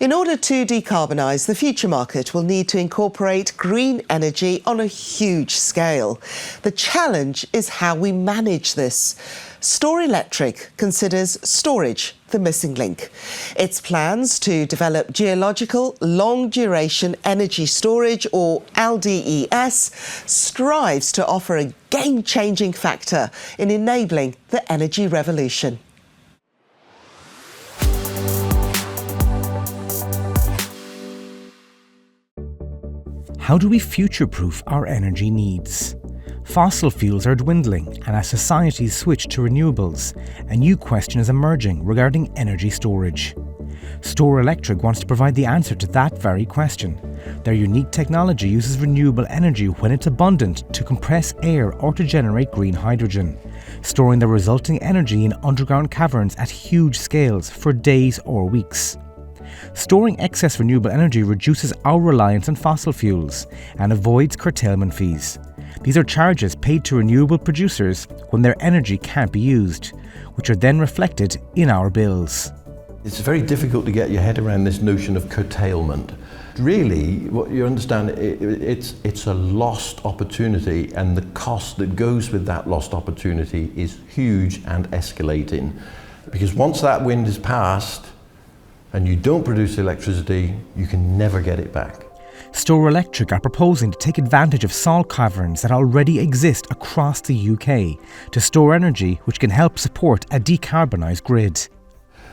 In order to decarbonise, the future market will need to incorporate green energy on a huge scale. The challenge is how we manage this. Storelectric considers storage the missing link. Its plans to develop geological long-duration energy storage, or LDES, strives to offer a game-changing factor in enabling the energy revolution. How do we future-proof our energy needs? Fossil fuels are dwindling, and as societies switch to renewables, a new question is emerging regarding energy storage. Storelectric wants to provide the answer to that very question. Their unique technology uses renewable energy when it's abundant to compress air or to generate green hydrogen, storing the resulting energy in underground caverns at huge scales for days or weeks. Storing excess renewable energy reduces our reliance on fossil fuels and avoids curtailment fees. These are charges paid to renewable producers when their energy can't be used, which are then reflected in our bills. It's very difficult to get your head around this notion of curtailment. Really, what you understand, it's a lost opportunity, and the cost that goes with that lost opportunity is huge and escalating. Because once that wind is past, and you don't produce electricity, you can never get it back. Storelectric are proposing to take advantage of salt caverns that already exist across the UK to store energy which can help support a decarbonised grid.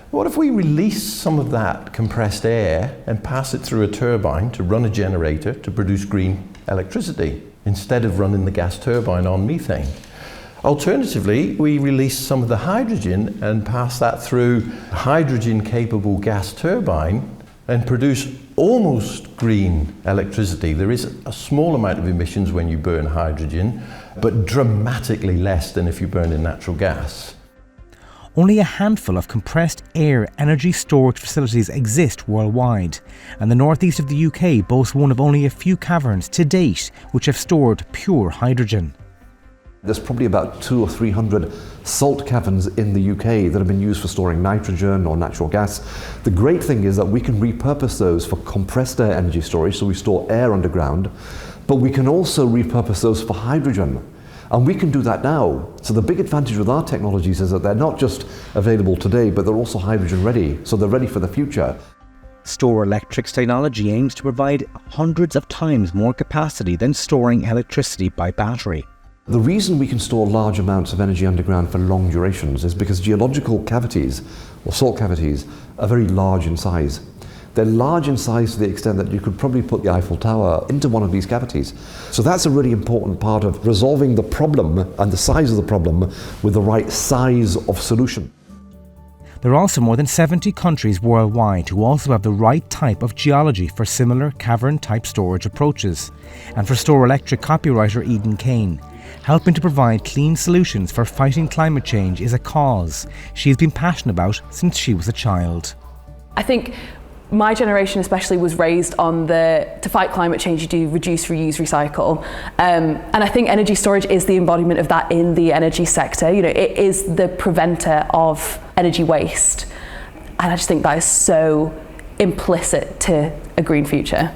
What if we release some of that compressed air and pass it through a turbine to run a generator to produce green electricity, instead of running the gas turbine on methane? Alternatively, we release some of the hydrogen and pass that through a hydrogen-capable gas turbine and produce almost green electricity. There is a small amount of emissions when you burn hydrogen, but dramatically less than if you burn in natural gas. Only a handful of compressed air energy storage facilities exist worldwide, and the northeast of the UK boasts one of only a few caverns to date which have stored pure hydrogen. There's probably about 200 or 300 salt caverns in the UK that have been used for storing nitrogen or natural gas. The great thing is that we can repurpose those for compressed air energy storage, so we store air underground, but we can also repurpose those for hydrogen. And we can do that now. So the big advantage with our technologies is that they're not just available today, but they're also hydrogen ready, so they're ready for the future. Storelectric's technology aims to provide hundreds of times more capacity than storing electricity by battery. The reason we can store large amounts of energy underground for long durations is because geological cavities, or salt cavities, are very large in size. They're large in size to the extent that you could probably put the Eiffel Tower into one of these cavities. So that's a really important part of resolving the problem and the size of the problem with the right size of solution. There are also more than 70 countries worldwide who also have the right type of geology for similar cavern-type storage approaches. And for Storelectric copywriter Eden Kane, helping to provide clean solutions for fighting climate change is a cause she's been passionate about since she was a child. I think my generation especially was raised on to fight climate change, you do reduce, reuse, recycle. And I think energy storage is the embodiment of that in the energy sector. You know, it is the preventer of energy waste. And I just think that is so implicit to a green future.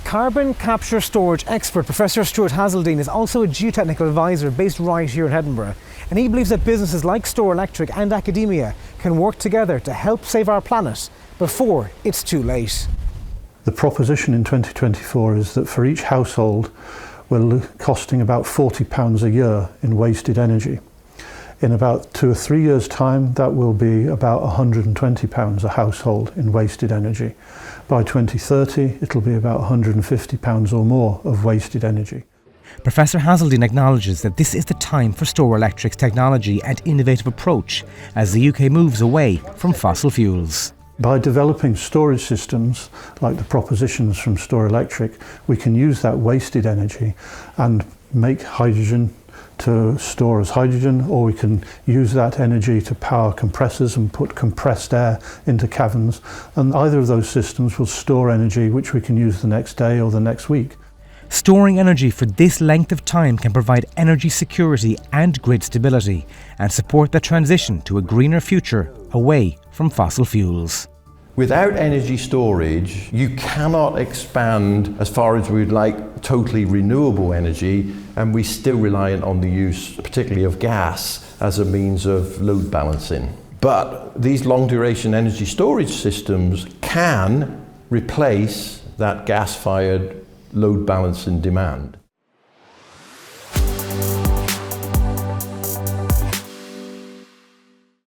Carbon capture storage expert Professor Stuart Hazeldine is also a geotechnical advisor based right here in Edinburgh, and he believes that businesses like Storelectric and academia can work together to help save our planet before it's too late. The proposition in 2024 is that for each household we're costing about £40 a year in wasted energy. In about 2 or 3 years' time, that will be about £120 a household in wasted energy. By 2030, it'll be about £150 or more of wasted energy. Professor Hazeldine acknowledges that this is the time for Storelectric's technology and innovative approach as the UK moves away from fossil fuels. By developing storage systems like the propositions from Storelectric, we can use that wasted energy and make hydrogen to store as hydrogen, or we can use that energy to power compressors and put compressed air into caverns, and either of those systems will store energy which we can use the next day or the next week. Storing energy for this length of time can provide energy security and grid stability and support the transition to a greener future away from fossil fuels. Without energy storage, you cannot expand as far as we'd like totally renewable energy, and we're still reliant on the use, particularly of gas, as a means of load balancing. But these long duration energy storage systems can replace that gas-fired load balancing demand.